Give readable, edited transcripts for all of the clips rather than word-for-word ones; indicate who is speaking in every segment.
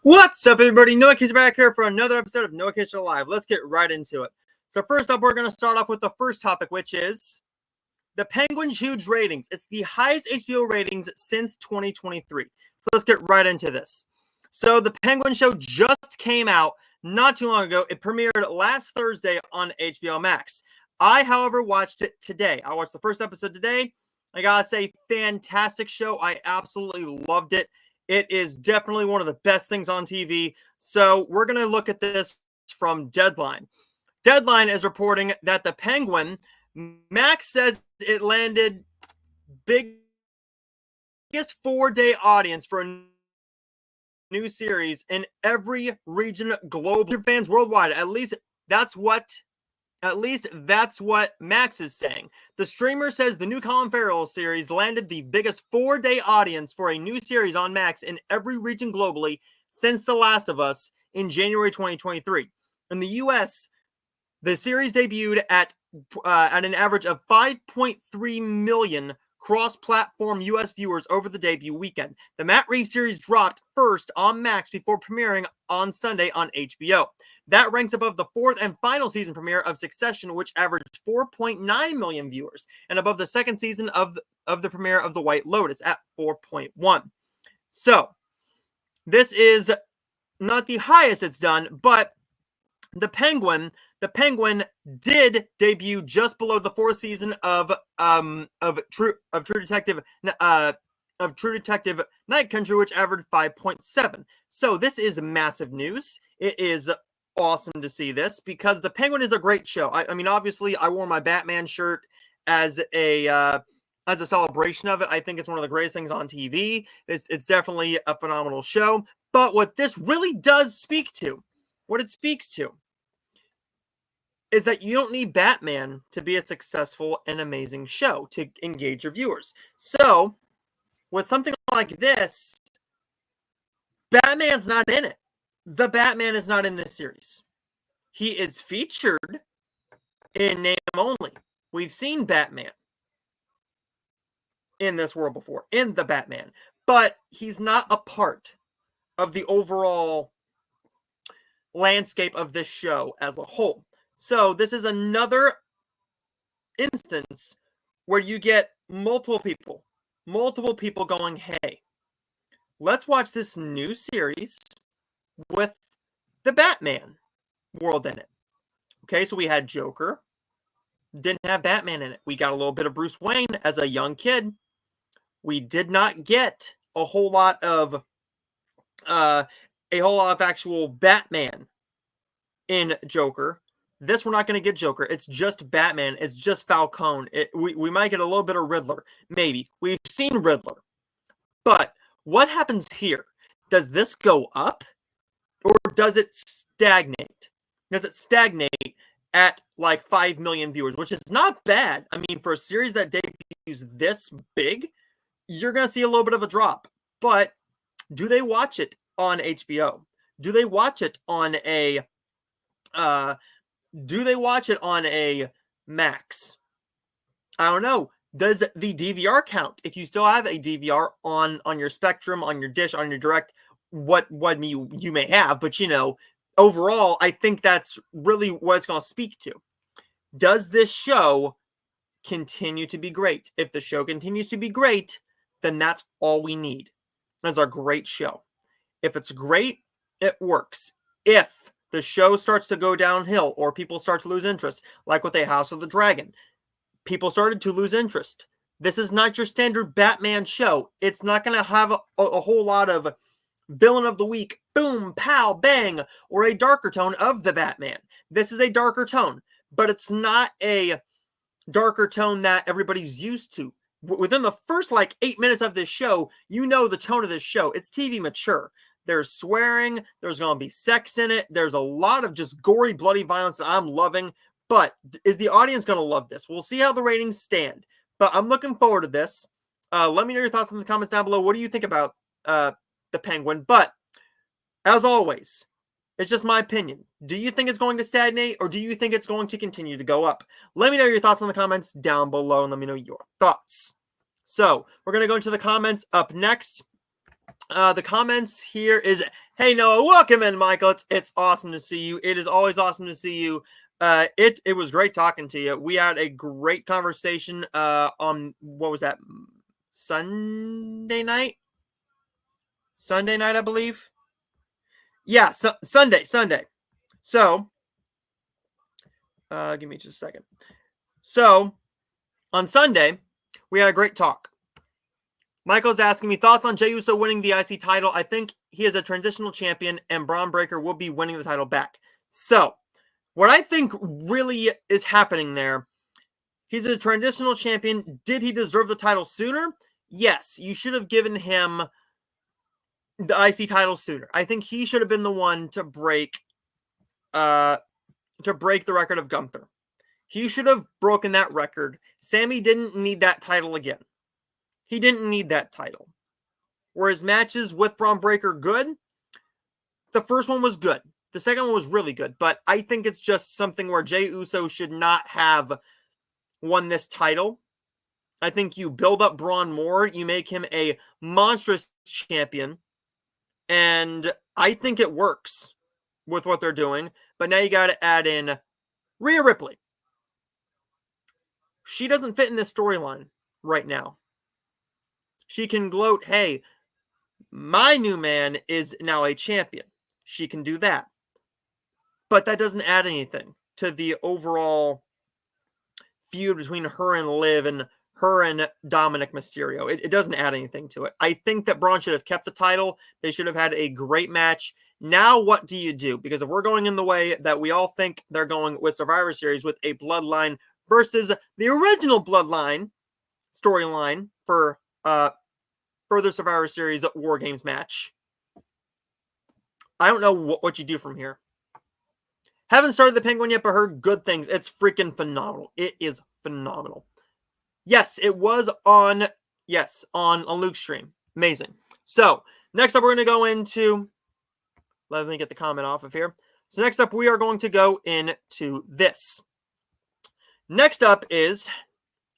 Speaker 1: What's up, everybody? Noah Kaser back here for another episode of Noah Kaser Live. Let's get right into it. So first up, we're going to start off with the first topic, which is the Penguins' huge ratings. It's the highest HBO ratings since 2023. So let's get right into this. So the Penguin show just came out not too long ago. It premiered last Thursday on HBO Max. I, however, watched it today. I watched the first episode today. I gotta say, fantastic show. I absolutely loved it. It is definitely one of the best things on TV. So we're going to look at this from Deadline. Deadline is reporting that the Penguin, Max says it landed biggest 4-day audience for a new series in every region globally. Fans worldwide. At least that's what Max is saying. The streamer says the new Colin Farrell series landed the biggest 4-day audience for a new series on Max in every region globally since The Last of Us in January 2023. In the US, the series debuted at an average of 5.3 million cross-platform US viewers over the debut weekend. The Matt Reeves series dropped first on Max before premiering on Sunday on HBO. That ranks above the fourth and final season premiere of Succession, which averaged 4.9 million viewers, and above the second season of the premiere of The White Lotus at 4.1. So, this is not the highest it's done, but the Penguin did debut just below the fourth season of True Detective Night Country, which averaged 5.7. So this is massive news. It is awesome to see this because the Penguin is a great show. I mean, obviously, I wore my Batman shirt as a celebration of it. I think it's one of the greatest things on TV. It's definitely a phenomenal show. But what this really does speak to, what it speaks to, is that you don't need Batman to be a successful and amazing show to engage your viewers. So, with something like this, Batman's not in it. The Batman is not in this series. He is featured in name only. We've seen Batman in this world before, in the Batman, but he's not a part of the overall landscape of this show as a whole. So this is another instance where you get multiple people going, hey, let's watch this new series with the Batman world in it. Okay, so we had Joker. Didn't have Batman in it. We got a little bit of Bruce Wayne as a young kid. We did not get a whole lot of actual Batman in Joker. This we're not going to get Joker. It's just Batman. It's just Falcone. We might get a little bit of Riddler. Maybe. We've seen Riddler. But what happens here? Does this go up? Or does it stagnate? Does it stagnate at like 5 million viewers? Which is not bad. I mean, for a series that debuts this big, you're going to see a little bit of a drop. But do they watch it on HBO? Do they watch it on a... do they watch it on a Max? I don't know. Does the DVR count? If you still have a DVR on your Spectrum, on your Dish, on your Direct, what you may have, but you know, overall, I think that's really what it's going to speak to. Does this show continue to be great? If the show continues to be great, then that's all we need. That's a great show. If it's great, it works. If the show starts to go downhill or people start to lose interest, like with a House of the Dragon, people started to lose interest. This is not your standard Batman show. It's not going to have a whole lot of villain of the week, boom, pow, bang, or a darker tone of the Batman. This is a darker tone, but it's not a darker tone that everybody's used to. Within the first 8 minutes of this show, you know the tone of this show. It's TV mature. There's swearing. There's going to be sex in it. There's a lot of just gory, bloody violence that I'm loving. But is the audience going to love this? We'll see how the ratings stand. But I'm looking forward to this. Let me know your thoughts in the comments down below. What do you think about the Penguin? But as always, it's just my opinion. Do you think it's going to stagnate or do you think it's going to continue to go up? Let me know your thoughts in the comments down below and let me know your thoughts. So we're going to go into the comments up next. The comments here is Hey, Noah, welcome in, Michael. It's awesome to see you. It is always awesome to see you. It was great talking to you. We had a great conversation on, what was that, Sunday night? Sunday night, I believe. Yeah, Sunday. So, give me just a second. So, on Sunday, we had a great talk. Michael's asking me thoughts on Jey Uso winning the IC title. I think he is a transitional champion, and Braun Breaker will be winning the title back. So, what I think really is happening there, he's a transitional champion. Did he deserve the title sooner? Yes, you should have given him the IC title sooner. I think he should have been the one to break the record of Gunther. He should have broken that record. Sammy didn't need that title again. He didn't need that title. Were his matches with Braun Breaker good? The first one was good. The second one was really good. But I think it's just something where Jey Uso should not have won this title. I think you build up Braun more. You make him a monstrous champion. And I think it works with what they're doing. But now you got to add in Rhea Ripley. She doesn't fit in this storyline right now. She can gloat, hey, my new man is now a champion. She can do that. But that doesn't add anything to the overall feud between her and Liv and her and Dominic Mysterio. It doesn't add anything to it. I think that Braun should have kept the title. They should have had a great match. Now what do you do? Because if we're going in the way that we all think they're going with Survivor Series with a Bloodline versus the original Bloodline storyline for further Survivor Series War Games match, I don't know what you do from here. Haven't started the Penguin yet, but heard good things. It's freaking phenomenal. It is phenomenal. Yes, it was on Luke's stream. Amazing. So, next up we're going to go into, let me get the comment off of here. So next up we are going to go into this. Next up is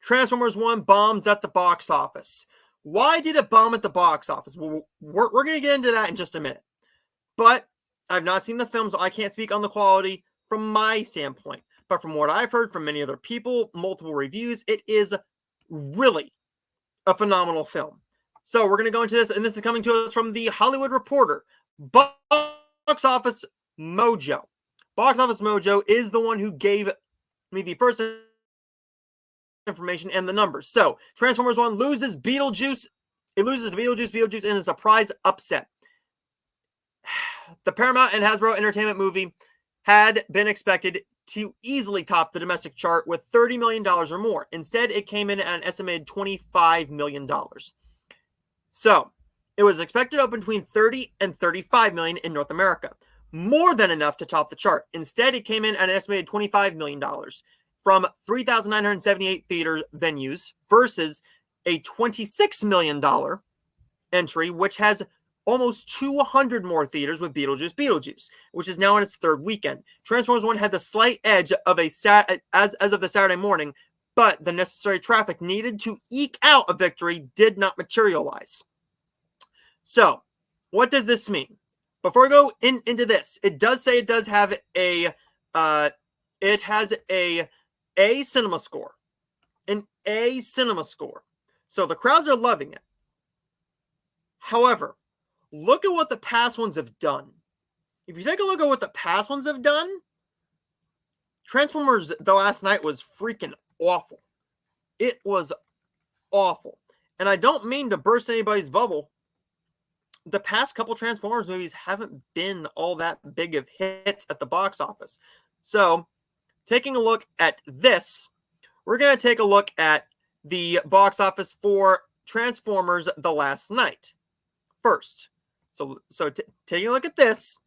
Speaker 1: Transformers 1 bombs at the box office. Why did it bomb at the box office? Well, we're going to get into that in just a minute. But I've not seen the film, so I can't speak on the quality from my standpoint. But from what I've heard from many other people, multiple reviews, it is really a phenomenal film. So we're going to go into this, and this is coming to us from the Hollywood Reporter. Box Office Mojo. Box Office Mojo is the one who gave me the first information and the numbers. So Transformers 1 loses Beetlejuice. It loses to Beetlejuice in a surprise upset. The Paramount and Hasbro Entertainment movie had been expected to easily top the domestic chart with $30 million or more. Instead, it came in at an estimated $25 million. So, it was expected to open between 30 and 35 million in North America. More than enough to top the chart. Instead, it came in at an estimated $25 million from 3,978 theater venues versus a $26 million entry, which has almost 200 more theaters with Beetlejuice, which is now in its third weekend. Transformers 1 had the slight edge of as of the Saturday morning, but the necessary traffic needed to eke out a victory did not materialize. So, what does this mean? Before we go into this, it does say it does have a cinema score. An A cinema score. So the crowds are loving it. However, look at what the past ones have done. If you take a look at what the past ones have done, Transformers the last night was freaking awful. It was awful. And I don't mean to burst anybody's bubble. The past couple Transformers movies haven't been all that big of hits at the box office. So, taking a look at this, we're going to take a look at the box office for Transformers the last night first. So taking a look at this,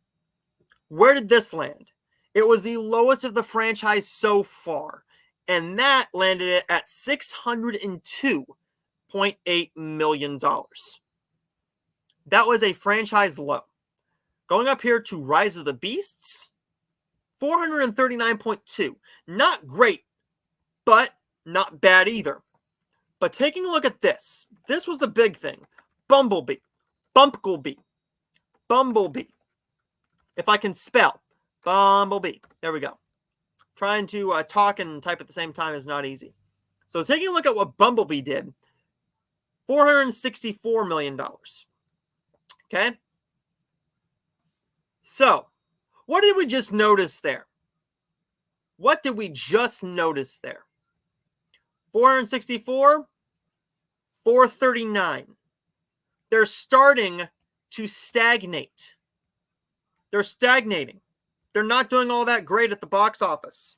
Speaker 1: where did this land? It was the lowest of the franchise so far, and that landed it at $602.8 million. That was a franchise low. Going up here to Rise of the Beasts, 439.2. Not great, but not bad either. But taking a look at this was the big thing. Bumblebee. If I can spell. Bumblebee. There we go. Trying to talk and type at the same time is not easy. So taking a look at what Bumblebee did. $464 million. Okay? So, what did we just notice there? What did we just notice there? 464, 439. They're starting to stagnate. They're stagnating. They're not doing all that great at the box office.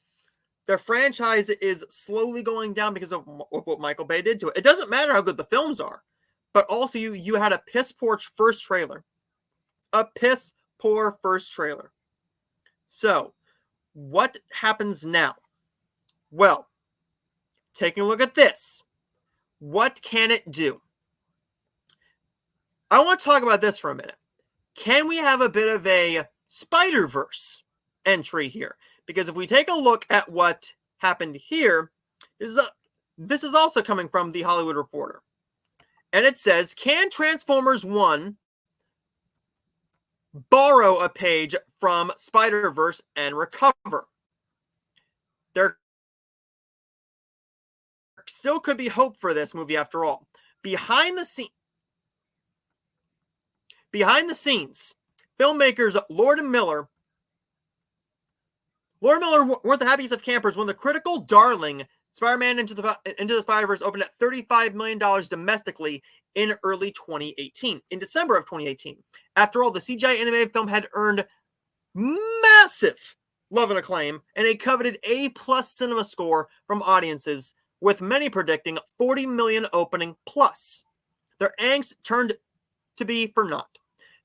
Speaker 1: Their franchise is slowly going down because of what Michael Bay did to it. It doesn't matter how good the films are, but also you had a piss poor first trailer. A piss poor first trailer. So, what happens now? Well, taking a look at this. What can it do? I want to talk about this for a minute. Can we have a bit of a Spider-Verse entry here? Because if we take a look at what happened here, this is also coming from The Hollywood Reporter. And it says, can Transformers 1 borrow a page from Spider-Verse and recover? There still could be hope for this movie after all. Behind the scenes, filmmakers Lord and Miller weren't the happiest of campers when the critical darling Spider-Man Into the Spider-Verse opened at $35 million domestically in early 2018, in December of 2018. After all, the CGI animated film had earned massive love and acclaim and a coveted A+ cinema score from audiences, with many predicting 40 million opening plus. Their angst turned to be for naught.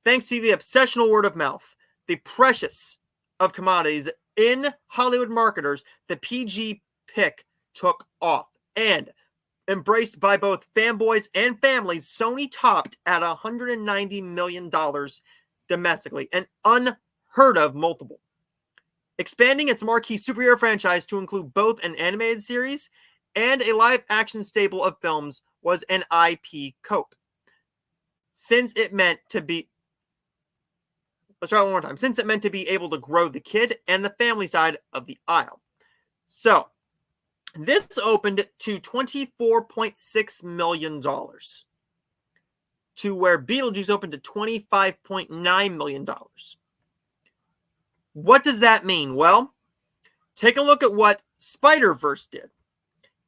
Speaker 1: Thanks to the obsessional word of mouth, the precious of commodities in Hollywood marketers, the PG pick took off. And embraced by both fanboys and families, Sony topped at $190 million domestically, an unheard of multiple. Expanding its marquee superhero franchise to include both an animated series and a live-action stable of films was an IP cope. Since it meant to be... Let's try it one more time. Since it meant to be able to grow the kid and the family side of the aisle. So, this opened to $24.6 million. To where Beetlejuice opened to $25.9 million. What does that mean? Well, take a look at what Spider-Verse did.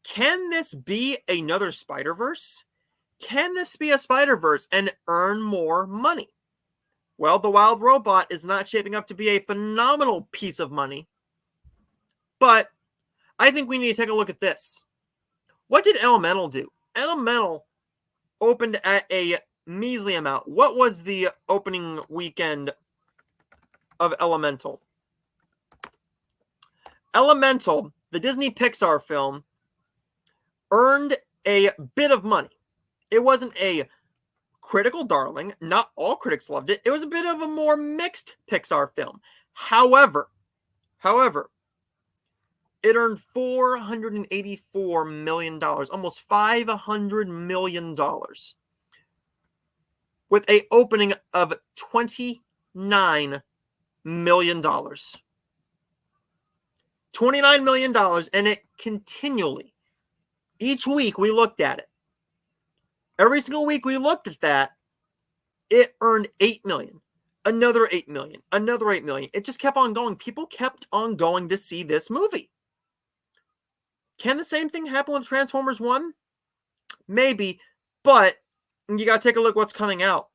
Speaker 1: Can this be another Spider-Verse? Can this be a Spider-Verse and earn more money? Well, The Wild Robot is not shaping up to be a phenomenal piece of money. But I think we need to take a look at this. What did Elemental do? Elemental opened at a measly amount. What was the opening weekend of Elemental? Elemental, the Disney Pixar film, earned a bit of money. It wasn't a critical darling. Not all critics loved it. It was a bit of a more mixed Pixar film. However, it earned $484 million, almost $500 million, with an opening of $29 million. $29 million, and it continually, each week we looked at it. Every single week we looked at that, it earned $8 million, another $8 million, another $8 million. It just kept on going. People kept on going to see this movie. Can the same thing happen with Transformers 1? Maybe, but you got to take a look what's coming out.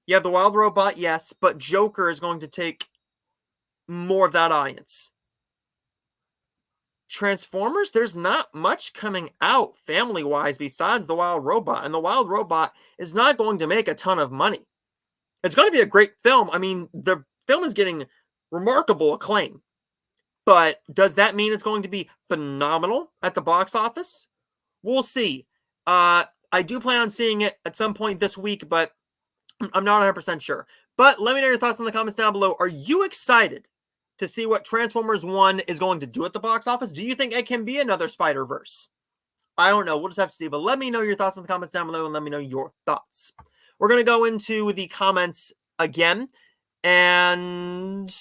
Speaker 1: You have The Wild Robot, yes, but Joker is going to take more of that audience. Transformers, there's not much coming out family-wise besides The Wild Robot, and The Wild Robot is not going to make a ton of money. It's going to be a great film. I mean, the film is getting remarkable acclaim. But does that mean it's going to be phenomenal at the box office? We'll see. I do plan on seeing it at some point this week, but I'm not 100% sure. But let me know your thoughts in the comments down below. Are you excited to see what Transformers 1 is going to do at the box office? Do you think it can be another Spider-Verse? I don't know. We'll just have to see. But let me know your thoughts in the comments down below and let me know your thoughts. We're going to go into the comments again. And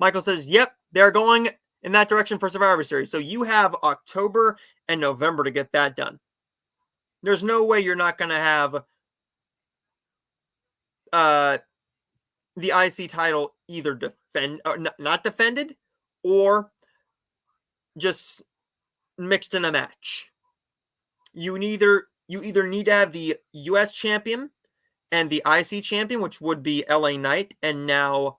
Speaker 1: Michael says, yep, they're going in that direction for Survivor Series. So you have October and November to get that done. There's no way you're not going to have the IC title either not defended or just mixed in a match. You either need to have the US champion and the IC champion, which would be LA Knight and now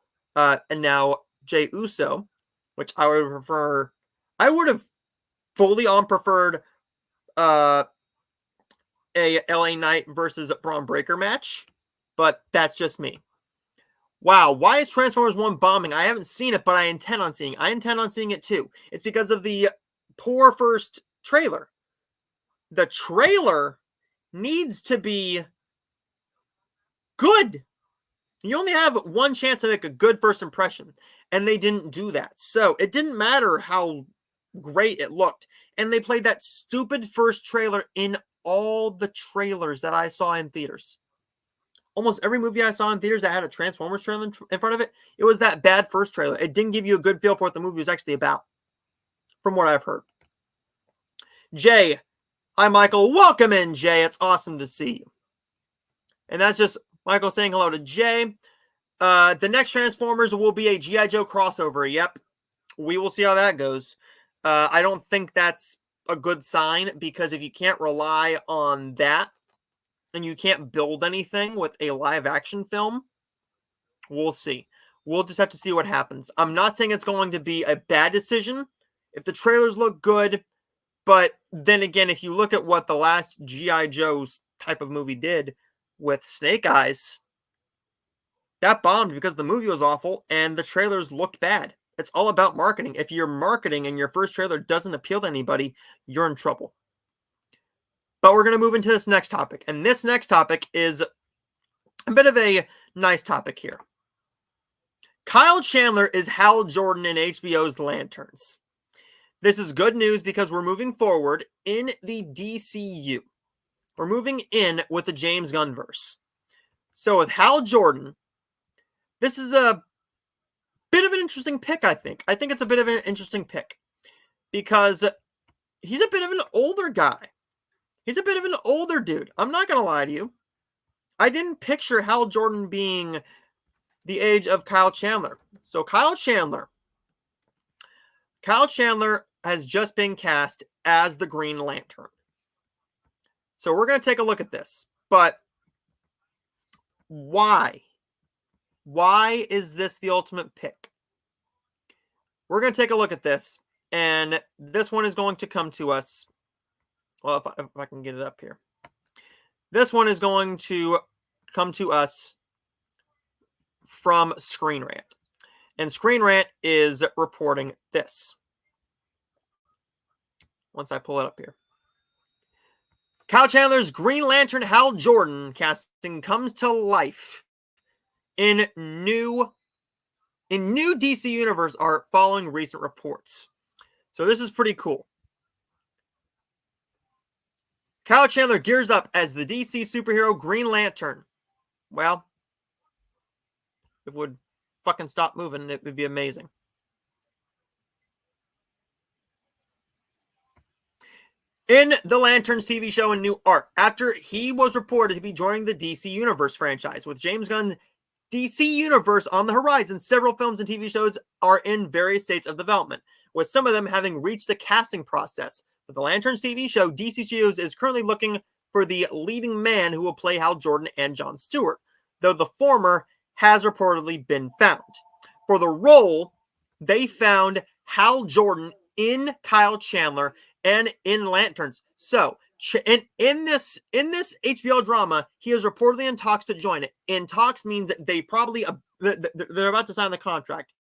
Speaker 1: Jey Uso, which I would prefer. I would have fully on preferred a LA Knight versus Braun Breaker match, but that's just me. Wow, why is Transformers 1 bombing? I haven't seen it, but I intend on seeing it too. It's because of the poor first trailer. The trailer needs to be good. You only have one chance to make a good first impression, and they didn't do that. So it didn't matter how great it looked. And they played that stupid first trailer in all the trailers that I saw in theaters. Almost every movie I saw in theaters that had a Transformers trailer in front of it, it was that bad first trailer. It didn't give you a good feel for what the movie was actually about, from what I've heard. Jay, hi Michael. Welcome in, Jay. It's awesome to see you. And that's just Michael saying hello to Jay. The next Transformers will be a G.I. Joe crossover. Yep. We will see how that goes. I don't think that's a good sign, because if you can't rely on that and you can't build anything with a live action film, we'll see. We'll just have to see what happens. I'm not saying it's going to be a bad decision if the trailers look good, but then again, if you look at what the last G.I. Joe's type of movie did with Snake Eyes, that bombed because the movie was awful and the trailers looked bad. It's all about marketing. If your marketing and your first trailer doesn't appeal to anybody, you're in trouble. But we're going to move into this next topic. And this next topic is a bit of a nice topic here. Kyle Chandler is Hal Jordan in HBO's Lanterns. This is good news because we're moving forward in the DCU. We're moving in with the James Gunn verse. So with Hal Jordan, this is a bit of an interesting pick, I think. I think it's a bit of an interesting pick because he's a bit of an older guy. He's a bit of an older dude. I'm not going to lie to you. I didn't picture Hal Jordan being the age of Kyle Chandler. So Kyle Chandler has just been cast as the Green Lantern. So we're going to take a look at this. But why? Why is this the ultimate pick? We're going to take a look at this. And this one is going to come to us. Well, if I can get it up here. This one is going to come to us from Screen Rant. And Screen Rant is reporting this. Once I pull it up here. Kyle Chandler's Green Lantern Hal Jordan casting comes to life in new DC Universe art following recent reports. So this is pretty cool. Kyle Chandler gears up as the DC superhero Green Lantern. Well, if it would fucking stop moving, it would be amazing. In the Lanterns TV show and new art, after he was reported to be joining the DC Universe franchise. With James Gunn's DC Universe on the horizon, several films and TV shows are in various states of development, with some of them having reached the casting process. For the Lanterns TV show, DC Studios is currently looking for the leading man who will play Hal Jordan and Jon Stewart, though the former has reportedly been found. For the role, they found Hal Jordan in Kyle Chandler and in Lanterns. So, in this HBO drama, he is reportedly in talks to join it. In talks means that they probably they're about to sign the contract.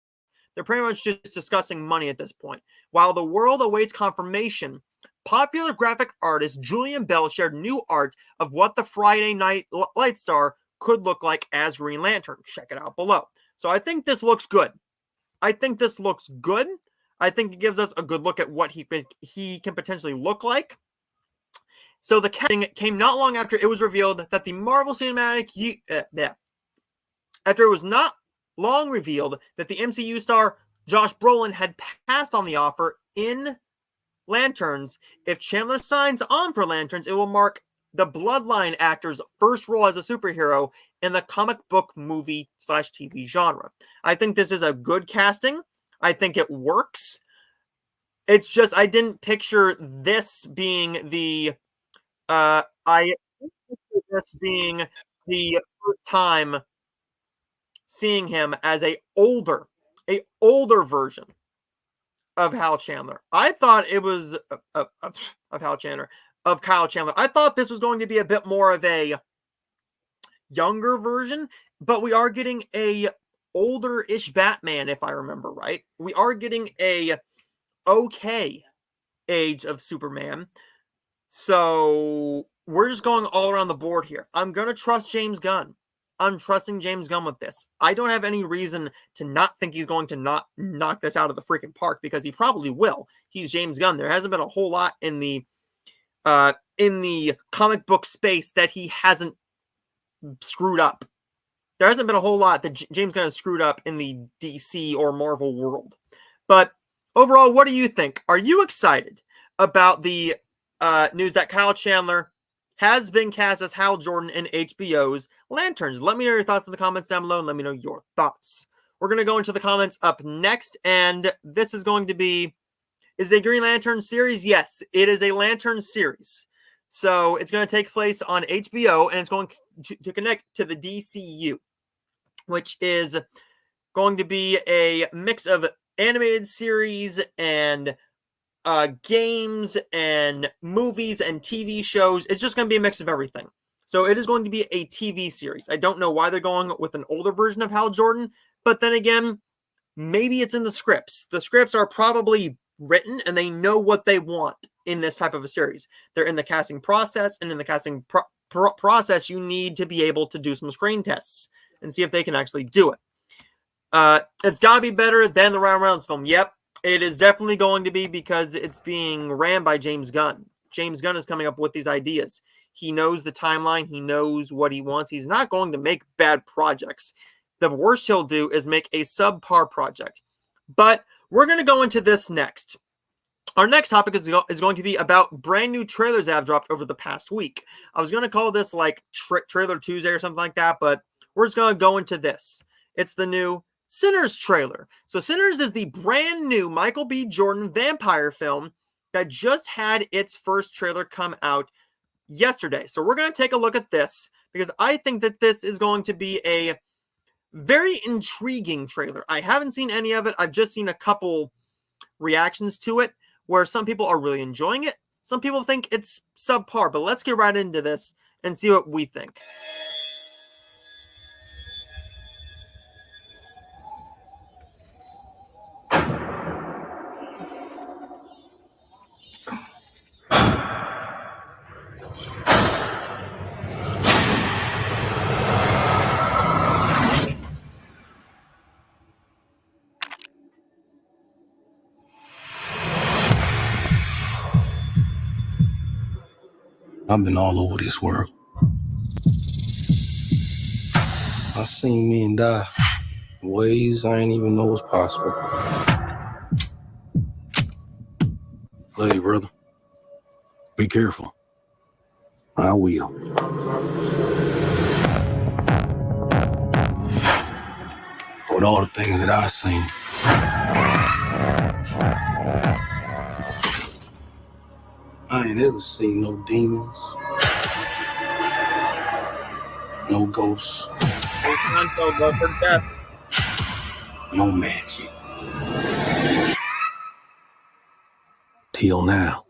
Speaker 1: They're pretty much just discussing money at this point. While the world awaits confirmation, popular graphic artist Julian Bell shared new art of what the Friday Night Light star could look like as Green Lantern. Check it out below. So I think this looks good. I think it gives us a good look at what he can potentially look like. So the casting came not long after it was revealed that the Marvel Cinematic after it was not long revealed that the MCU star Josh Brolin had passed on the offer in Lanterns. If Chandler signs on for Lanterns, it will mark the Bloodline actor's first role as a superhero in the comic book movie / TV genre. I think this is a good casting. I think it works. It's just I didn't picture this being the I picture this being the first time seeing him as a older version of Hal Chandler. I thought it was of Hal Chandler, of Kyle Chandler. I thought this was going to be a bit more of a younger version, but we are getting a older-ish Batman, if I remember right. We are getting a okay age of Superman. So we're just going all around the board here. I'm going to trust James Gunn. I'm trusting James Gunn with this. I don't have any reason to not think he's going to not knock this out of the freaking park, because he probably will. He's James Gunn. There hasn't been a whole lot in the comic book space that he hasn't screwed up. There hasn't been a whole lot that James Gunn has screwed up in the DC or Marvel world. But overall, what do you think? Are you excited about the news that Kyle Chandler has been cast as Hal Jordan in HBO's Lanterns? Let me know your thoughts in the comments down below, and let me know your thoughts. We're going to go into the comments up next, and this is going to be, is it a Green Lantern series? Yes, it is a Lantern series. So it's going to take place on HBO, and it's going to connect to the DCU, which is going to be a mix of animated series and games and movies and TV shows. It's just going to be a mix of everything. So it is going to be a TV series. I don't know why they're going with an older version of Hal Jordan, but then again, maybe it's in the scripts. The scripts are probably written, and they know what they want in this type of a series. They're in the casting process, and in the casting process, you need to be able to do some screen tests and see if they can actually do it. It's got to be better than the Ryan Reynolds film. Yep, it is definitely going to be, because it's being ran by James Gunn. James Gunn is coming up with these ideas. He knows the timeline. He knows what he wants. He's not going to make bad projects. The worst he'll do is make a subpar project. But we're going to go into this next. Our next topic is going to be about brand new trailers that have dropped over the past week. I was going to call this like Trailer Tuesday or something like that, but we're just going to go into this. It's the new Sinners trailer. So Sinners is the brand new Michael B. Jordan vampire film that just had its first trailer come out yesterday. So we're going to take a look at this, because I think that this is going to be a very intriguing trailer. I haven't seen any of it. I've just seen a couple reactions to it where some people are really enjoying it. Some people think it's subpar, but let's get right into this and see what we think.
Speaker 2: I've been all over this world. I seen men die in ways I ain't even know was possible. Hey, brother. Be careful. I will. With all the things that I've seen, I ain't ever seen no demons, no ghosts, no magic. Till now.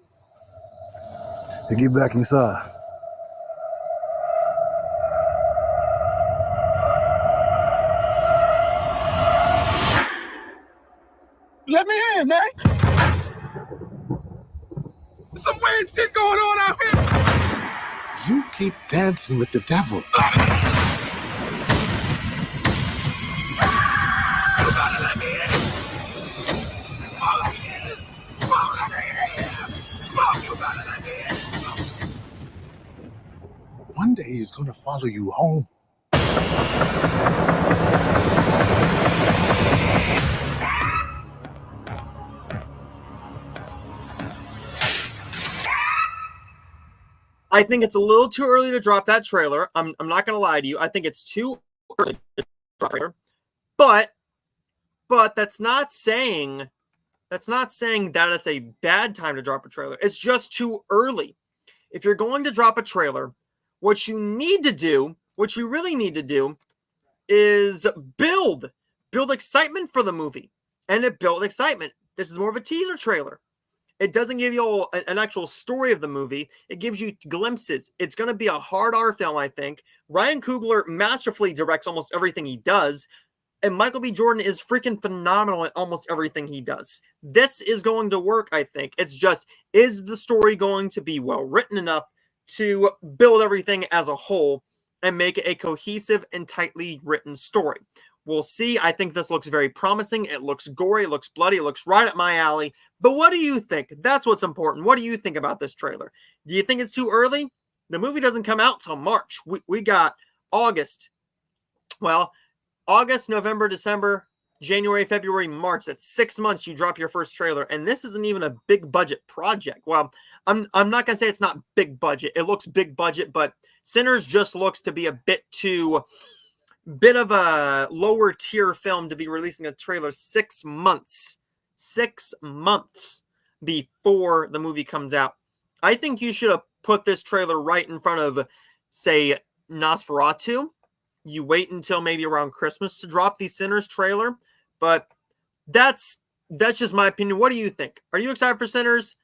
Speaker 3: To get back inside.
Speaker 2: Let me in, man. Some weird shit going on out here. You keep dancing with the devil. One day he's gonna follow you home.
Speaker 1: I think it's a little too early to drop that trailer. I'm not going to lie to you. I think it's too early to drop a trailer. But that's not saying that it's a bad time to drop a trailer. It's just too early. If you're going to drop a trailer, what you really need to do is build excitement for the movie. And it built excitement. This is more of a teaser trailer. It doesn't give you an actual story of the movie. It gives you glimpses. It's going to be a hard R film, I think. Ryan Coogler masterfully directs almost everything he does. And Michael B. Jordan is freaking phenomenal at almost everything he does. This is going to work, I think. It's just, is the story going to be well written enough to build everything as a whole and make it a cohesive and tightly written story? We'll see. I think this looks very promising. It looks gory. It looks bloody. It looks right up my alley. But what do you think? That's what's important. What do you think about this trailer? Do you think it's too early? The movie doesn't come out till March. We got August. Well, August, November, December, January, February, March. That's 6 months you drop your first trailer. And this isn't even a big budget project. Well, I'm not going to say it's not big budget. It looks big budget, but Sinners just looks to be a bit of a lower tier film to be releasing a trailer 6 months. 6 months before the movie comes out. I think you should have put this trailer right in front of, say, Nosferatu. You wait until maybe around Christmas to drop the Sinners trailer, but that's just my opinion. What do you think? Are you excited for Sinners?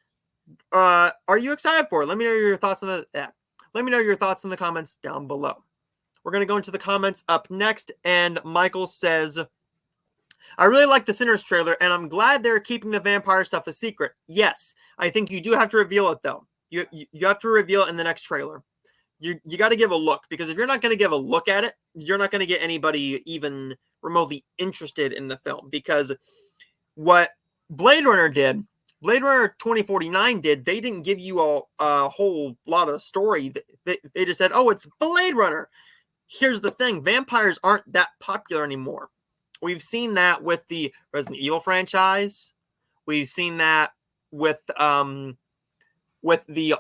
Speaker 1: Are you excited for it? Let me know your thoughts on that. Let me know your thoughts in the comments down below. We're going to go into the comments up next, and Michael says, I really like the Sinners trailer, and I'm glad they're keeping the vampire stuff a secret. Yes, I think you do have to reveal it, though. You have to reveal it in the next trailer. You got to give a look, because if you're not going to give a look at it, you're not going to get anybody even remotely interested in the film. Because what Blade Runner 2049 did, they didn't give you a whole lot of story. They just said, oh, it's Blade Runner. Here's the thing. Vampires aren't that popular anymore. We've seen that with the Resident Evil franchise. We've seen that with the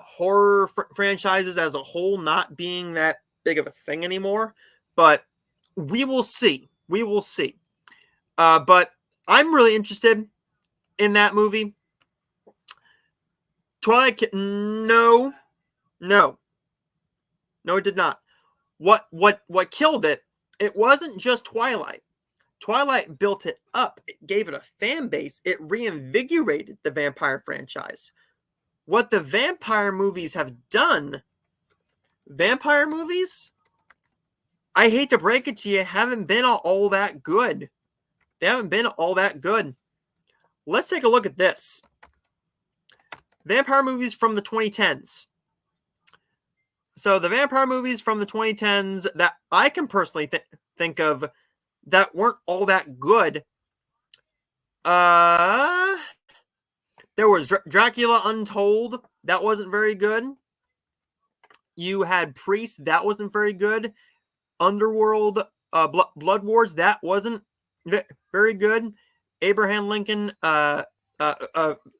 Speaker 1: horror franchises as a whole not being that big of a thing anymore. But we will see. We will see. But I'm really interested in that movie. Twilight, no, it did not. What killed it? It wasn't just Twilight. Twilight built it up. It gave it a fan base. It reinvigorated the vampire franchise. What the vampire movies have done, vampire movies, I hate to break it to you, haven't been all that good. They haven't been all that good. Let's take a look at this. Vampire movies from the 2010s. So the vampire movies from the 2010s that I can personally think of that weren't all that good. There was Dracula Untold. That wasn't very good. You had Priest. That wasn't very good. Underworld, Blood Wars. That wasn't very good. Abraham Lincoln, Vampire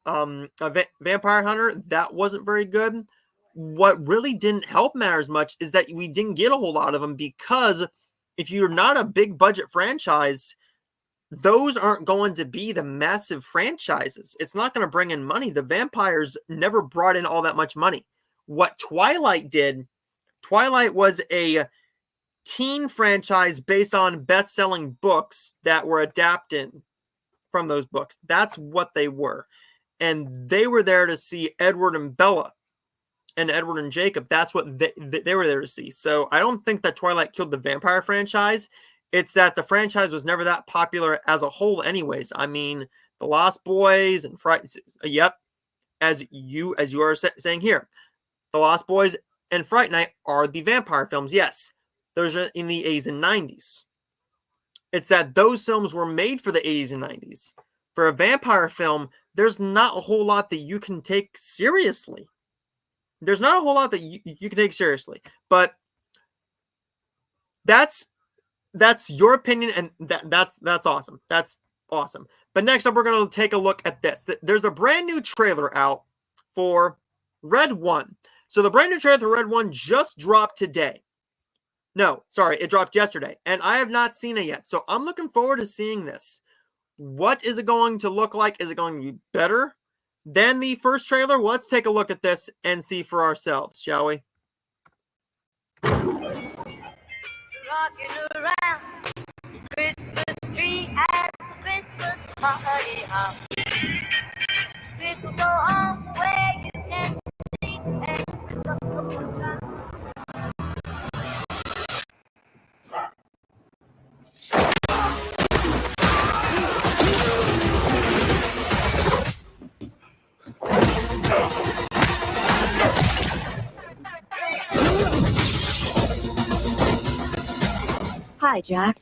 Speaker 1: Hunter. That wasn't very good. What really didn't help matters much is that we didn't get a whole lot of them, because if you're not a big budget franchise, those aren't going to be the massive franchises. It's not going to bring in money. The vampires never brought in all that much money. What Twilight did, Twilight was a teen franchise based on best-selling books that were adapted from those books. That's what they were. And they were there to see Edward and Bella and Edward and Jacob. That's what they were there to see. So I don't think that Twilight killed the vampire franchise. It's that the franchise was never that popular as a whole anyways. I mean, The Lost Boys and Fright... Yep. As you are saying here. The Lost Boys and Fright Night are the vampire films. Yes. Those are in the 80s and 90s. It's that those films were made for the 80s and 90s. For a vampire film, there's not a whole lot that you can take seriously. There's not a whole lot that you can take seriously. But that's your opinion, and that's awesome. That's awesome. But next up, we're going to take a look at this. There's a brand new trailer out for Red 1. So the brand new trailer for Red One just dropped today. No, sorry, it dropped yesterday, and I have not seen it yet. So I'm looking forward to seeing this. What is it going to look like? Is it going to be better than the first trailer? Well, let's take a look at this and see for ourselves, shall we?
Speaker 4: Rocking around the Christmas tree at the Christmas party hop. This will go on where you can see and go.
Speaker 5: Hi, Jack.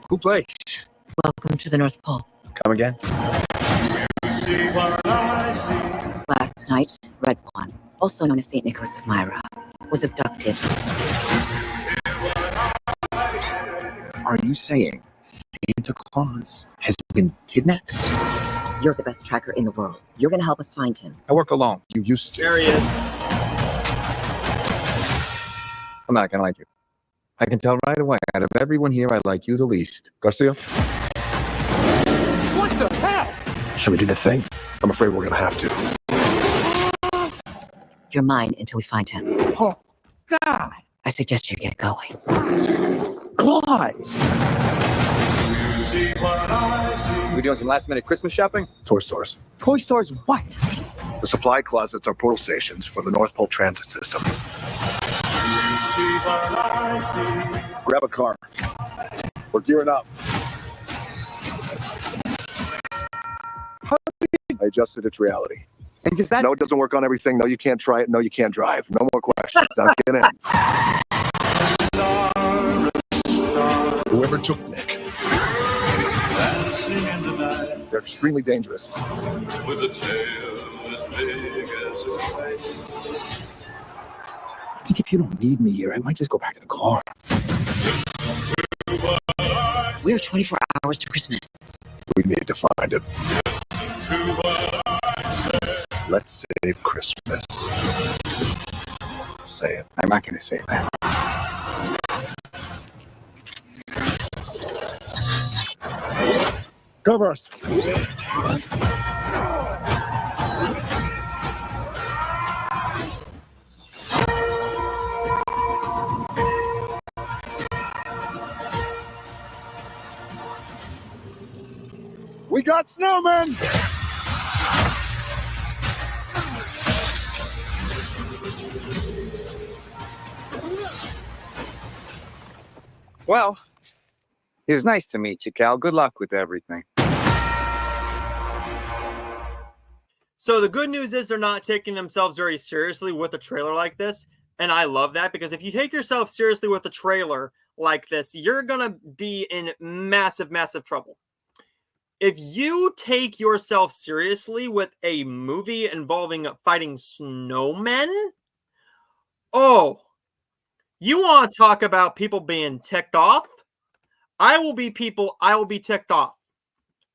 Speaker 2: Who plays?
Speaker 5: Welcome to the North Pole.
Speaker 2: Come again?
Speaker 5: Last night, Red One, also known as St. Nicholas of Myra, was abducted.
Speaker 6: Are you saying Santa Claus has been kidnapped?
Speaker 5: You're the best tracker in the world. You're gonna help us find him.
Speaker 6: I work alone. You used to.
Speaker 1: There he is.
Speaker 6: I'm not gonna like you. I can tell right away. Out of everyone here, I like you the least. Garcia?
Speaker 2: What the hell?
Speaker 3: Should we do the thing? I'm afraid we're gonna have to.
Speaker 5: You're mine until we find him.
Speaker 2: Oh, God.
Speaker 5: I suggest you get going.
Speaker 2: Claus.
Speaker 6: We doing some last minute Christmas shopping?
Speaker 3: Toy stores.
Speaker 2: Toy stores what?
Speaker 3: The supply closets are portal stations for the North Pole transit system. Grab a car. We're gearing up. I adjusted its reality.
Speaker 2: And does that...
Speaker 3: No, it doesn't work on everything. No, you can't try it. No, you can't drive. No more questions. Now get in. Whoever took Nick. They're extremely dangerous.
Speaker 7: With a tail as big as a kite.
Speaker 6: I think if you don't need me here, I might just go back to the car.
Speaker 5: We're 24 hours to Christmas.
Speaker 3: We need to find him. Let's save Christmas. Say it.
Speaker 6: I'm not gonna say that.
Speaker 3: Cover us. We got snowmen!
Speaker 6: Well, it was nice to meet you, Cal. Good luck with everything.
Speaker 1: So the good news is they're not taking themselves very seriously with a trailer like this. And I love that, because if you take yourself seriously with a trailer like this, you're going to be in massive, massive trouble. If you take yourself seriously with a movie involving fighting snowmen, oh, you want to talk about people being ticked off? I will be ticked off.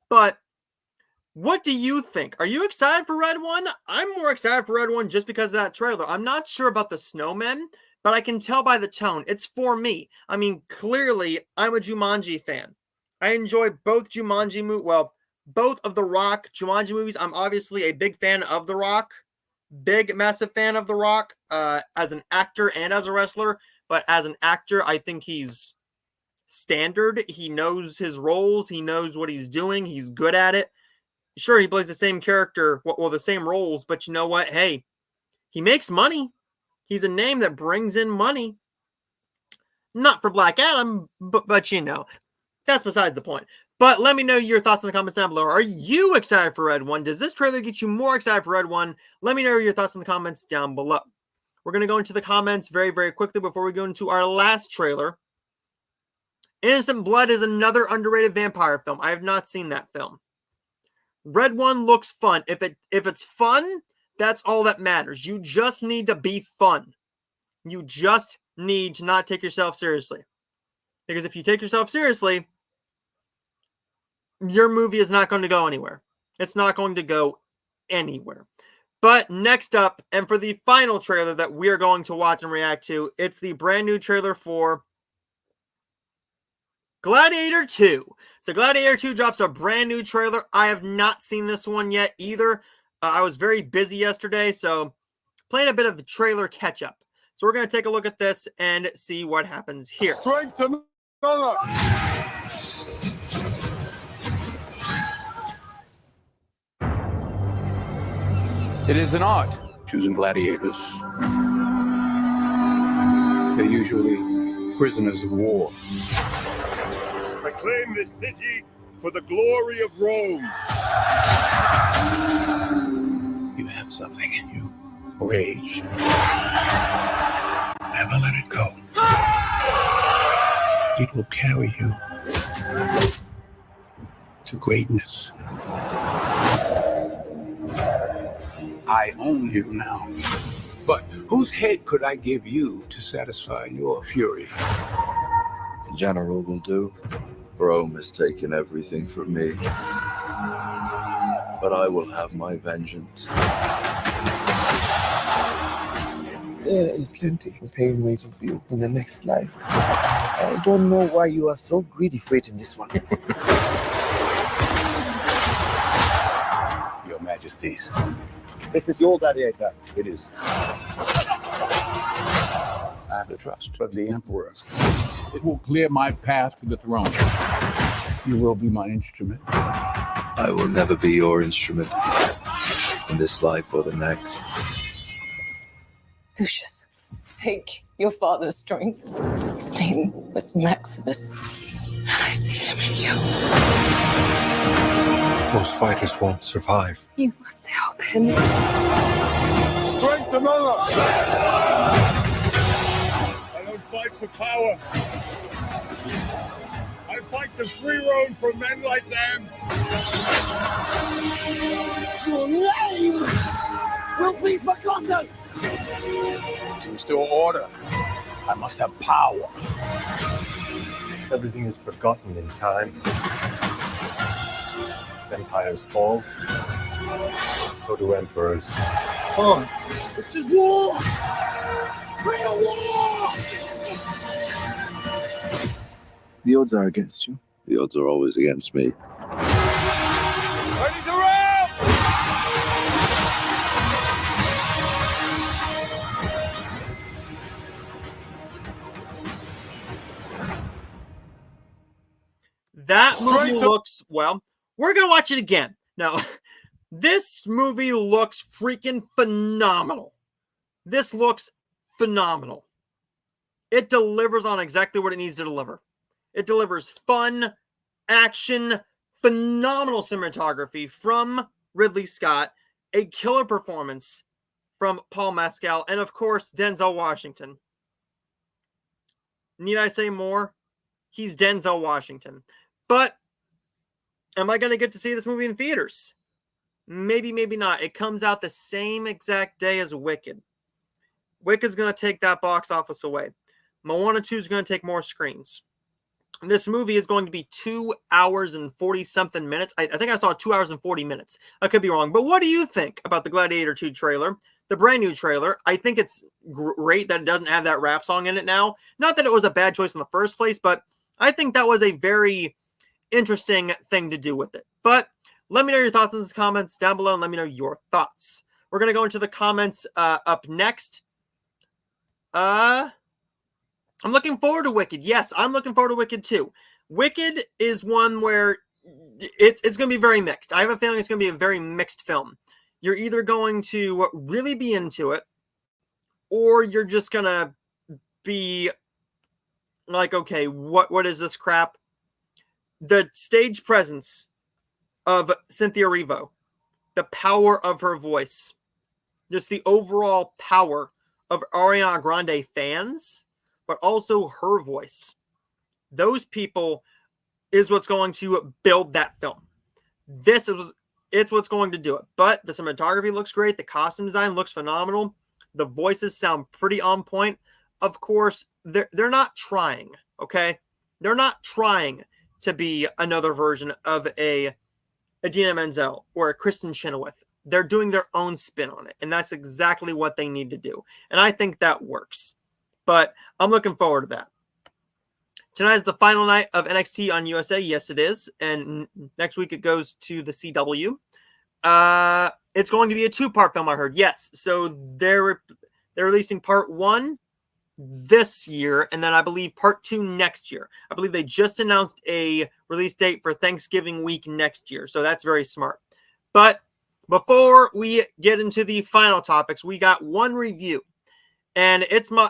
Speaker 1: But what do you think? Are you excited for Red One? I'm more excited for Red One just because of that trailer. I'm not sure about the snowmen, but I can tell by the tone. It's for me. I mean, clearly, I'm a Jumanji fan. I enjoy both Jumanji movies. Well, both of the Rock Jumanji movies. I'm obviously a big fan of The Rock. Big, massive fan of The Rock as an actor and as a wrestler. But as an actor, I think he's standard. He knows his roles. He knows what he's doing. He's good at it. Sure, he plays the same character, well, the same roles, but you know what? Hey, he makes money. He's a name that brings in money. Not for Black Adam, but you know, that's besides the point. But let me know your thoughts in the comments down below. Are you excited for Red One? Does this trailer get you more excited for Red One? Let me know your thoughts in the comments down below. We're going to go into the comments very, very quickly before we go into our last trailer. Innocent Blood is another underrated vampire film. I have not seen that film. Red One looks fun. If it's fun, that's all that matters. You just need to be fun. You just need to not take yourself seriously. Because if you take yourself seriously, your movie is not going to go anywhere. It's not going to go anywhere. But next up, and for the final trailer that we are going to watch and react to, it's the brand new trailer for Gladiator 2. So Gladiator 2 drops a brand new trailer. I have not seen this one yet either. I was very busy yesterday, so playing a bit of the trailer catch up. So we're going to take a look at this and see what happens here.
Speaker 2: Strength to another.
Speaker 8: It is an art, choosing gladiators. They're usually prisoners of war.
Speaker 2: Reclaim this city for the glory of Rome.
Speaker 8: You have something in you. Rage. Never let it go. It will carry you to greatness. I own you now. But whose head could I give you to satisfy your fury?
Speaker 9: The general will do. Rome has taken everything from me. But I will have my vengeance.
Speaker 10: There is plenty of pain waiting for you in the next life. I don't know why you are so greedy for it in this one.
Speaker 8: Your Majesties.
Speaker 3: This is your gladiator.
Speaker 8: It is. I have the trust of the Emperor's. It will clear my path to the throne. You will be my instrument.
Speaker 9: I will never be your instrument in this life or the next.
Speaker 11: Lucius, take your father's strength. His name was Maximus, and I see him in you.
Speaker 12: Most fighters won't survive.
Speaker 11: You must help him.
Speaker 2: Strength to another. I don't fight for power. I fight to free Rome from men like them.
Speaker 10: Your name will be forgotten.
Speaker 8: To restore order, I must have power.
Speaker 12: Everything is forgotten in time. Empires fall. So do emperors.
Speaker 10: Oh, this is war! Real war!
Speaker 9: The odds are against you. The odds are always against me.
Speaker 2: Ready to roll!
Speaker 1: That movie looks, well, we're going to watch it again. Now, this movie looks freaking phenomenal. This looks phenomenal. It delivers on exactly what it needs to deliver. It delivers fun, action, phenomenal cinematography from Ridley Scott, a killer performance from Paul Mescal, and of course, Denzel Washington. Need I say more? He's Denzel Washington. But am I going to get to see this movie in theaters? Maybe, maybe not. It comes out the same exact day as Wicked. Wicked's going to take that box office away. Moana 2 is going to take more screens. This movie is going to be 2 hours and 40-something minutes. I think I saw 2 hours and 40 minutes. I could be wrong. But what do you think about the Gladiator 2 trailer? The brand new trailer. I think it's great that it doesn't have that rap song in it now. Not that it was a bad choice in the first place, but I think that was a very interesting thing to do with it. But let me know your thoughts in the comments down below and let me know your thoughts. We're going to go into the comments up next. I'm looking forward to Wicked. Yes, I'm looking forward to Wicked too. Wicked is one where it's going to be very mixed. I have a feeling it's going to be a very mixed film. You're either going to really be into it, or you're just going to be like, okay, what is this crap? The stage presence of Cynthia Erivo, the power of her voice, just the overall power of Ariana Grande fans, but also her voice. Those people is what's going to build that film. It's what's going to do it. But the cinematography looks great. The costume design looks phenomenal. The voices sound pretty on point. Of course, they're not trying, okay? They're not trying to be another version of a Idina Menzel or a Kristen Chenoweth. They're doing their own spin on it, and that's exactly what they need to do. And I think that works. But I'm looking forward to that. Tonight is the final night of NXT on USA. Yes, it is. And next week it goes to the CW. It's going to be a 2-part film, I heard. Yes. So they're releasing part 1 this year, and then I believe part 2 next year. I believe they just announced a release date for Thanksgiving week next year. So that's very smart. But before we get into the final topics, we got one review. And it's going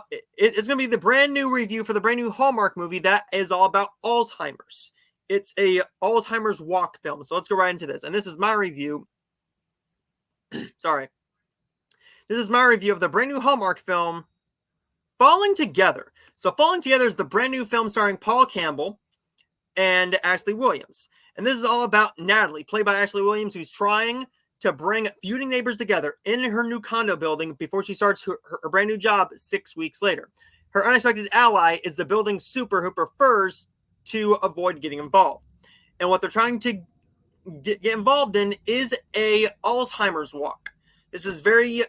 Speaker 1: to be the brand new review for the brand new Hallmark movie that is all about Alzheimer's. It's a Alzheimer's walk film. So let's go right into this. And this is my review. Sorry. This is my review of the brand new Hallmark film, Falling Together. So Falling Together is the brand new film starring Paul Campbell and Ashley Williams. And this is all about Natalie, played by Ashley Williams, who's trying to bring feuding neighbors together in her new condo building before she starts her brand new job 6 weeks later. Her unexpected ally is the building super who prefers to avoid getting involved. And what they're trying to get involved in is a Alzheimer's walk. This is very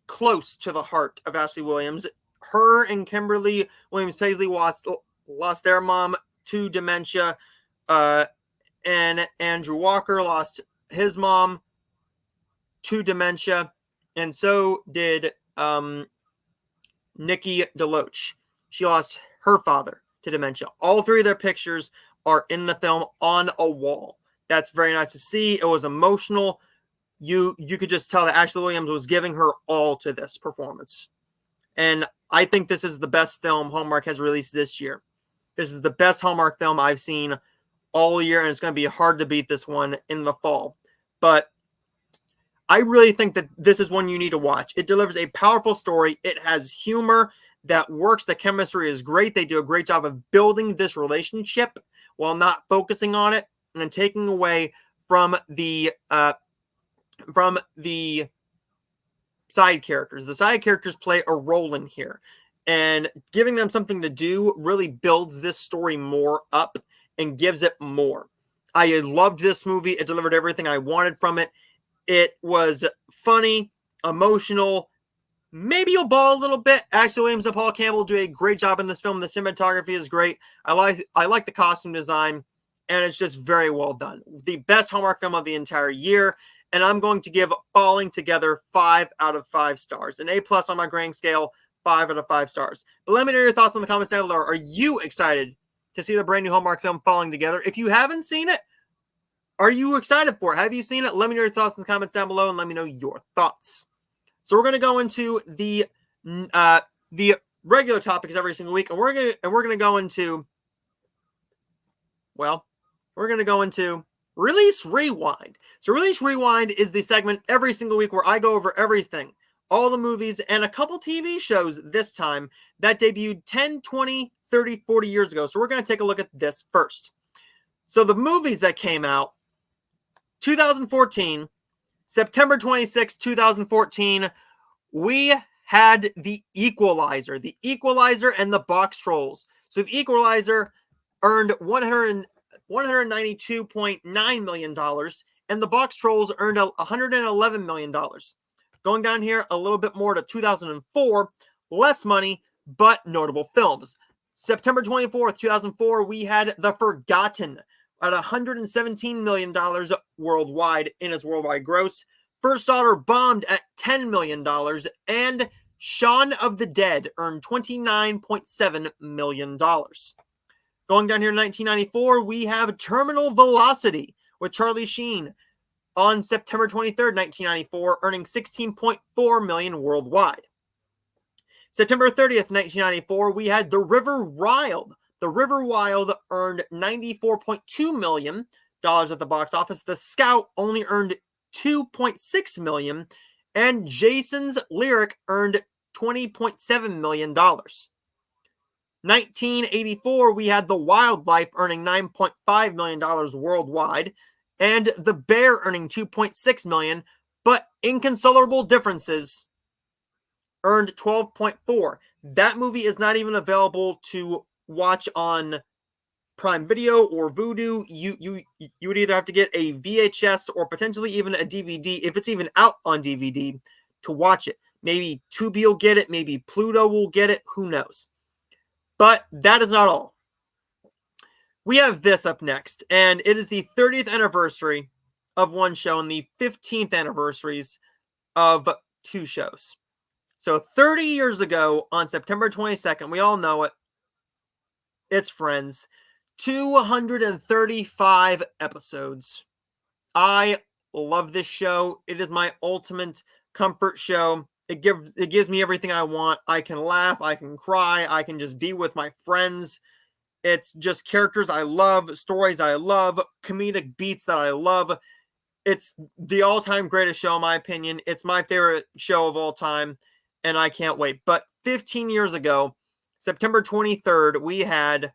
Speaker 1: close to the heart of Ashley Williams. Her and Kimberly Williams-Paisley lost their mom to dementia, and Andrew Walker lost his mom to dementia, and so did Nikki DeLoach. She lost her father to dementia. All 3 of their pictures are in the film on a wall. That's very nice to see. It was emotional. You could just tell that Ashley Williams was giving her all to this performance. And I think this is the best film Hallmark has released this year. This is the best Hallmark film I've seen all year, and it's going to be hard to beat this one in the fall. But I really think that this is one you need to watch. It delivers a powerful story. It has humor that works. The chemistry is great. They do a great job of building this relationship while not focusing on it and taking away from the side characters. The side characters play a role in here, and giving them something to do really builds this story more up and gives it more. I loved this movie. It delivered everything I wanted from it. It was funny, emotional. Maybe you'll bawl a little bit. Ashley Williams and Paul Campbell do a great job in this film. The cinematography is great. I like the costume design, and it's just very well done. The best Hallmark film of the entire year, and I'm going to give Falling Together 5 out of 5 stars. An A+ on my grading scale, 5 out of 5 stars. But let me know your thoughts in the comments down below. Are you excited to see the brand new Hallmark film Falling Together? If you haven't seen it, are you excited for it? Have you seen it? Let me know your thoughts in the comments down below, and let me know your thoughts. So we're going to go into the regular topics every single week, and we're going to go into, well, we're going to go into Release Rewind. So Release Rewind is the segment every single week where I go over everything, all the movies, and a couple TV shows this time that debuted 10, 20, 30, 40 years ago. So we're going to take a look at this first. So the movies that came out, 2014, September 26, 2014, we had The Equalizer. The Equalizer and the Box Trolls. So The Equalizer earned $192.9 million, and the Box Trolls earned $111 million. Going down here a little bit more to 2004, less money, but notable films. September 24th, 2004, we had The Forgotten at $117 million worldwide in its worldwide gross. First Daughter bombed at $10 million, and Shaun of the Dead earned $29.7 million. Going down here to 1994, we have Terminal Velocity with Charlie Sheen on September 23rd, 1994, earning $16.4 million worldwide. September 30th, 1994, we had The River Wild. The River Wild earned $94.2 million at the box office. The Scout only earned $2.6 million, and Jason's Lyric earned $20.7 million. 1984, we had The Wildlife earning $9.5 million worldwide, and The Bear earning $2.6 million, but Inconsolable Differences earned $12.4 million. That movie is not even available to watch on Prime Video or Vudu, you would either have to get a VHS or potentially even a DVD, if it's even out on DVD, to watch it. Maybe Tubi will get it, maybe Pluto will get it, who knows. But that is not all. We have this up next, and it is the 30th anniversary of one show and the 15th anniversaries of two shows. So 30 years ago, on September 22nd, we all know it, it's Friends. 235 episodes. I love this show. It is my ultimate comfort show. It gives me everything I want. I can laugh, I can cry, I can just be with my friends. It's just characters I love, stories I love, comedic beats that I love. It's the all-time greatest show, in my opinion. It's my favorite show of all time, and I can't wait. But 15 years ago, September 23rd, we had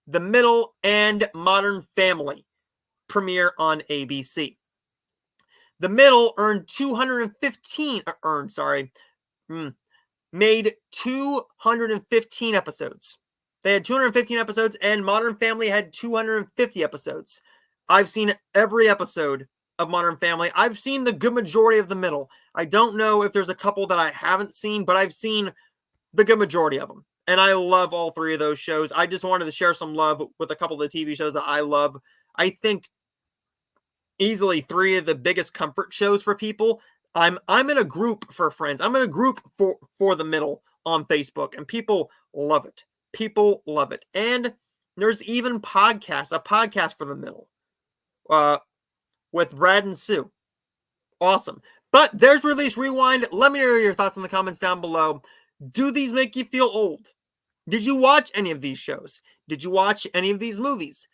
Speaker 1: The Middle and Modern Family premiere on ABC. The Middle made 215 episodes. They had 215 episodes, and Modern Family had 250 episodes. I've seen every episode of Modern Family. I've seen the good majority of The Middle. I don't know if there's a couple that I haven't seen, but I've seen the good majority of them. And I love all three of those shows. I just wanted to share some love with a couple of the TV shows that I love. I think easily three of the biggest comfort shows for people. I'm in a group for Friends. I'm in a group for The Middle on Facebook, and people love it. People love it. And there's even a podcast for The Middle with Brad and Sue. Awesome. But there's Release Rewind. Let me know your thoughts in the comments down below. Do these make you feel old? Did you watch any of these shows? Did you watch any of these movies?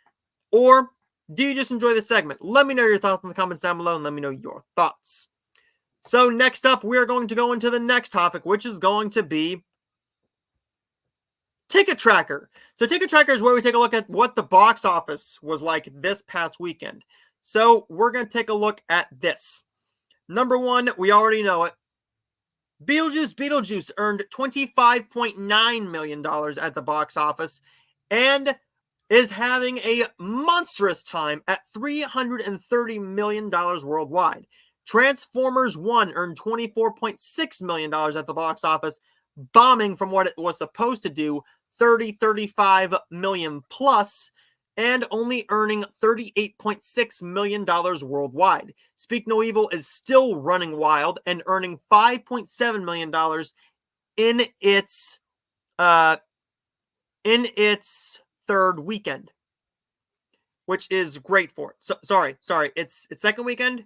Speaker 1: Or do you just enjoy the segment? Let me know your thoughts in the comments down below, and let me know your thoughts. So next up, we're going to go into the next topic, which is going to be Ticket Tracker. So Ticket Tracker is where we take a look at what the box office was like this past weekend. So we're going to take a look at this. Number one, we already know it. Beetlejuice earned $25.9 million at the box office and is having a monstrous time at $330 million worldwide. Transformers 1 earned $24.6 million at the box office, bombing from what it was supposed to do, $35 million plus, and only earning $38.6 million worldwide. Speak No Evil is still running wild and earning $5.7 million in its third weekend, which is great for it. So, sorry, it's second weekend.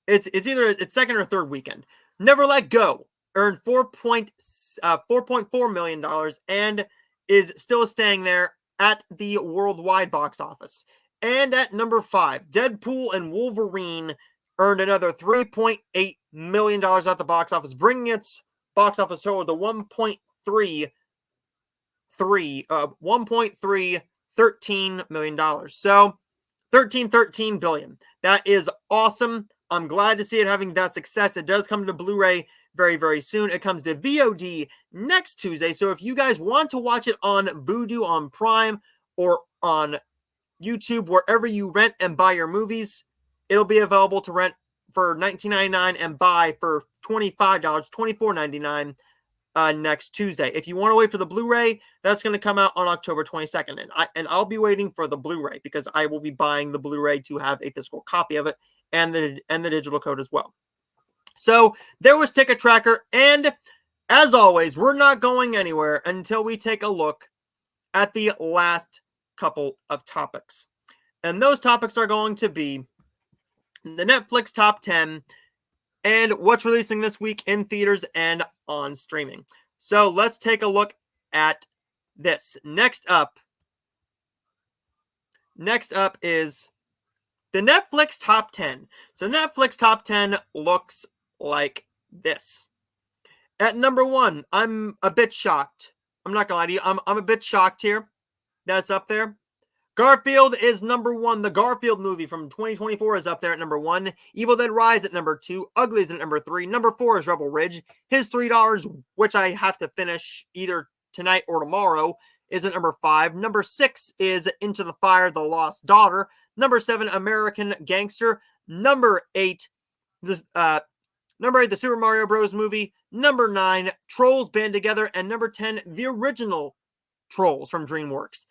Speaker 1: It's either its second or third weekend. Never Let Go earned $4.4 million and is still staying there at the worldwide box office. And at number 5, Deadpool and Wolverine earned another $3.8 million at the box office, bringing its box office total to $1.13 million. So $13 billion. That is awesome. I'm glad to see it having that success. It does come to Blu-ray very, very soon. It comes to VOD next Tuesday. So if you guys want to watch it on Vudu, on Prime, or on YouTube, wherever you rent and buy your movies, it'll be available to rent for $19.99 and buy for $25, $24.99 next Tuesday. If you want to wait for the Blu-ray, that's going to come out on October 22nd. And I'll be waiting for the Blu-ray because I will be buying the Blu-ray to have a physical copy of it and the digital code as well. So there was Ticket Tracker, and as always, we're not going anywhere until we take a look at the last couple of topics. And those topics are going to be the Netflix Top 10 and what's releasing this week in theaters and on streaming. So let's take a look at this. Next up is the Netflix Top 10. So Netflix Top 10 looks like this. At number 1, I'm a bit shocked. I'm not gonna lie to you. I'm a bit shocked here. That's up there. Garfield is number 1. The Garfield movie from 2024 is up there at number 1. Evil Dead Rise at number 2. Ugly is at number 3. Number 4 is Rebel Ridge. His $3, which I have to finish either tonight or tomorrow, is at number 5. Number 6 is Into the Fire, The Lost Daughter. Number 7, American Gangster. Number 8, the Super Mario Bros. Movie. Number 9, Trolls Band Together. And number 10, the original Trolls from DreamWorks.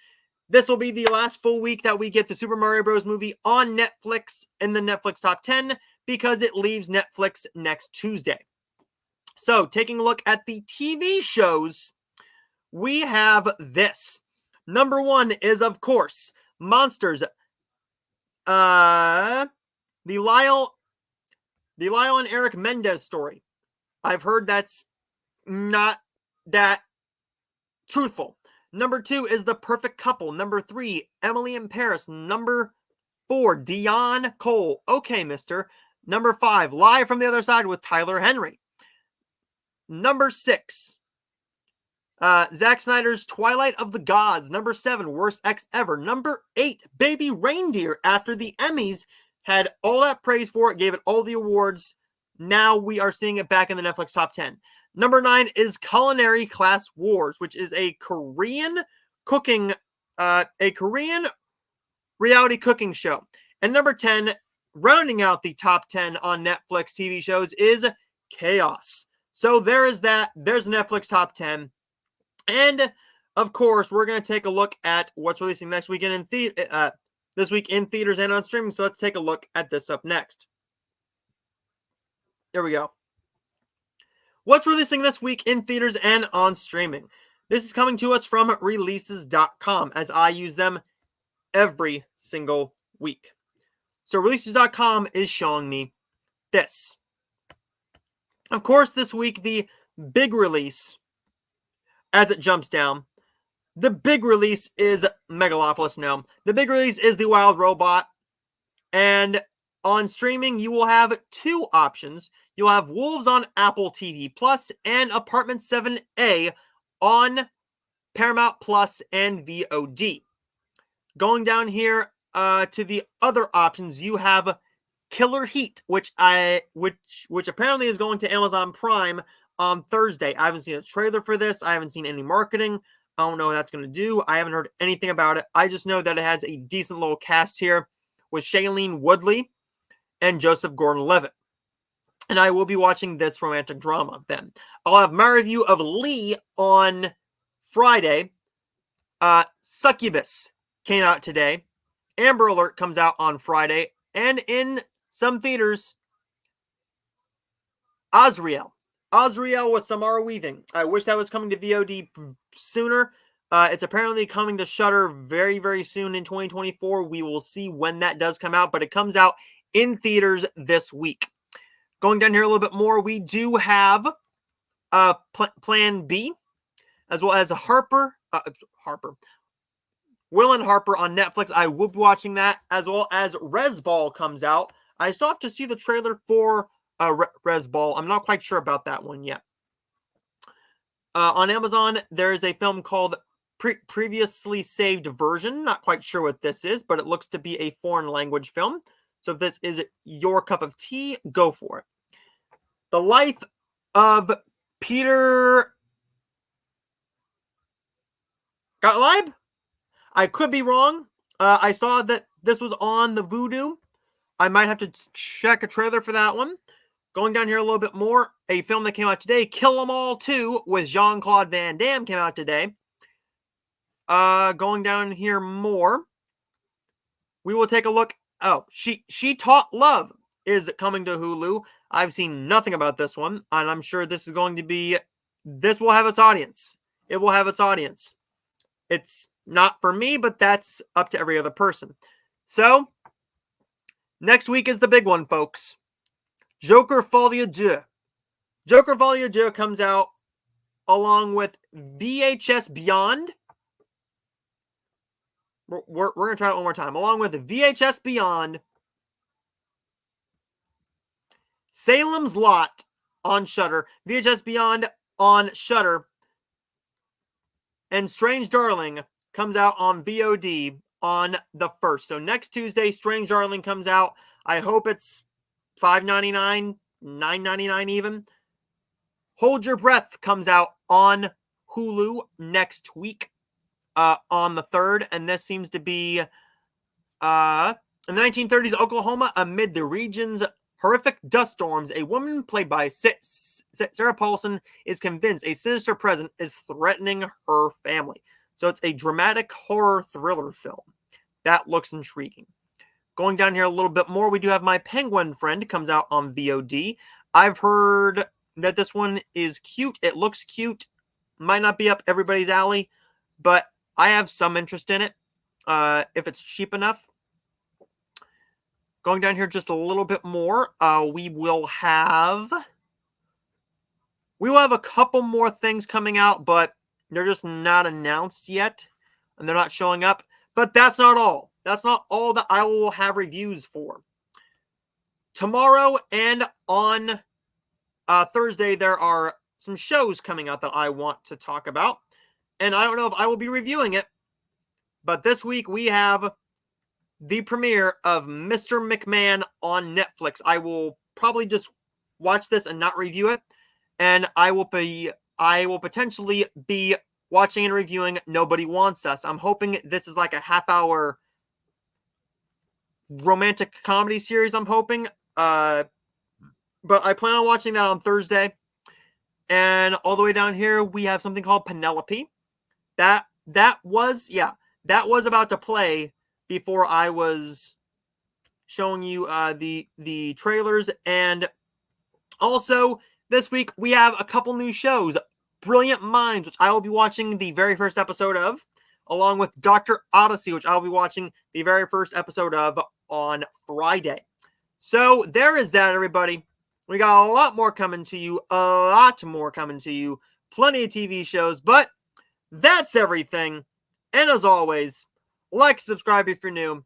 Speaker 1: This will be the last full week that we get the Super Mario Bros. Movie on Netflix in the Netflix Top 10 because it leaves Netflix next Tuesday. So, taking a look at the TV shows, we have this. Number 1 is, of course, Monsters. The Lyle and Eric Mendez story. I've heard that's not that truthful. Number 2 is The Perfect Couple. Number 3, Emily in Paris. Number 4, Dion Cole. Okay, mister. Number 5, Live from the Other Side with Tyler Henry. Number 6, Zack Snyder's Twilight of the Gods. Number 7, Worst Ex Ever. Number 8, Baby Reindeer. After the Emmys had all that praise for it, gave it all the awards, now we are seeing it back in the Netflix Top 10. Number 9 is Culinary Class Wars, which is a Korean reality cooking show. And number 10, rounding out the top 10 on Netflix TV shows, is Chaos. So there is that. There's Netflix Top 10. And, of course, we're going to take a look at what's releasing next weekend this week in theaters and on streaming. So let's take a look at this up next. There we go. What's releasing this week in theaters and on streaming? This is coming to us from releases.com, as I use them every single week. So releases.com is showing me this. Of course, this week, the big release, as it jumps down, the big release is Megalopolis. No, the big release is The Wild Robot. And on streaming, you will have 2 options. You'll have Wolves on Apple TV Plus and Apartment 7A on Paramount Plus and VOD. Going down here to the other options, you have Killer Heat, which apparently is going to Amazon Prime on Thursday. I haven't seen a trailer for this. I haven't seen any marketing. I don't know what that's going to do. I haven't heard anything about it. I just know that it has a decent little cast here with Shailene Woodley and Joseph Gordon-Levitt. And I will be watching this romantic drama then. I'll have my review of Lee on Friday. Succubus came out today. Amber Alert comes out on Friday. And in some theaters, Azrael. Azrael with Samara Weaving. I wish that was coming to VOD sooner. It's apparently coming to Shudder very, very soon in 2024. We will see when that does come out, but it comes out in theaters this week. Going down here a little bit more, we do have Plan B, as well as Will and Harper on Netflix. I will be watching that, as well as Resball comes out. I still have to see the trailer for Resball. I'm not quite sure about that one yet. On Amazon, there is a film called Previously Saved Version. Not quite sure what this is, but it looks to be a foreign language film. So if this is your cup of tea, go for it. The Life of Peter Gottlieb? I could be wrong. I saw that this was on the Vudu. I might have to check a trailer for that one. Going down here a little bit more, a film that came out today, Kill 'Em All 2 with Jean-Claude Van Damme came out today. Going down here more, we will take a look. Oh, She Taught Love is coming to Hulu. I've seen nothing about this one, and I'm sure this is going to be, this will have its audience. It will have its audience. It's not for me, but that's up to every other person. So, next week is the big one, folks. Joker Folie à Deux. Joker Folie à Deux comes out along with VHS Beyond. We're going to try it one more time. Along with VHS Beyond, Salem's Lot on Shudder, VHS Beyond on Shudder, and Strange Darling comes out on VOD on the 1st. So next Tuesday, Strange Darling comes out. I hope it's $5.99, $9.99 even. Hold Your Breath comes out on Hulu next week. on the 3rd, and this seems to be in the 1930s Oklahoma, amid the region's horrific dust storms, a woman played by Sarah Paulson is convinced a sinister presence is threatening her family. So it's a dramatic horror thriller film. That looks intriguing. Going down here a little bit more, we do have My Penguin Friend, comes out on VOD. I've heard that this one is cute. It looks cute. Might not be up everybody's alley, but I have some interest in it if it's cheap enough. Going down here just a little bit more, we will have a couple more things coming out, but they're just not announced yet, and they're not showing up. But that's not all. That's not all that I will have reviews for. Tomorrow and on Thursday, there are some shows coming out that I want to talk about. And I don't know if I will be reviewing it. But this week, we have the premiere of Mr. McMahon on Netflix. I will probably just watch this and not review it. And I will potentially be watching and reviewing Nobody Wants Us. I'm hoping this is like a half-hour romantic comedy series, I'm hoping. But I plan on watching that on Thursday. And all the way down here, we have something called Penelope. That was about to play before I was showing you the trailers. And also, this week, we have a couple new shows. Brilliant Minds, which I will be watching the very first episode of, along with Dr. Odyssey, which I'll be watching the very first episode of on Friday. So there is that, everybody. We got a lot more coming to you. Plenty of TV shows, but that's everything. And as always, like, subscribe if you're new.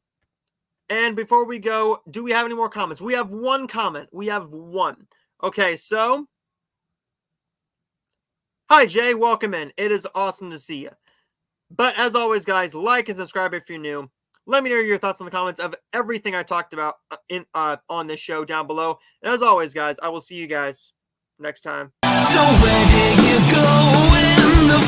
Speaker 1: And before we go, do we have any more comments? We have one comment. We have one. Okay, so hi, Jay. Welcome in. It is awesome to see you. But as always, guys, like and subscribe if you're new. Let me know your thoughts in the comments of everything I talked about on this show down below. And as always, guys, I will see you guys next time.
Speaker 13: So where did you go when the